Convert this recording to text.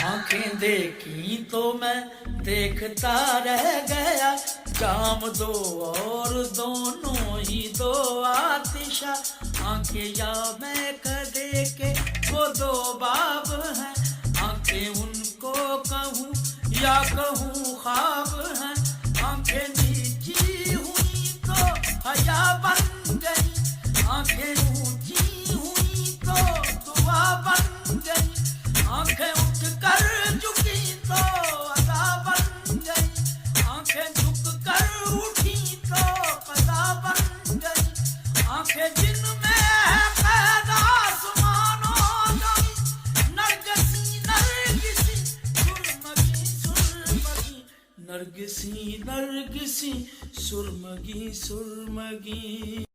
आंखें देखी तो मैं देखता रह गया, जाम दो और दोनों ही दो आतिशा। आंखें या मैं कदे के वो दो बाब हैं, आंखें उनको कहूँ या कहूँ ख्वाब हैं। आंखें नीची हुई तो हया बन गई, आंखें ऊंची हुई तो दुआ बन गई। आंखें उठ कर झुकी तो अदा बन गई, आंखें झुक कर उठी तो कदा बन गई। आंखें जिनमें है कैद आसमानों गई, नरगिसी नरगिसी सुरमगी सुरमगी, नरगिसी नरगिसी सुरमगी सुरमगी।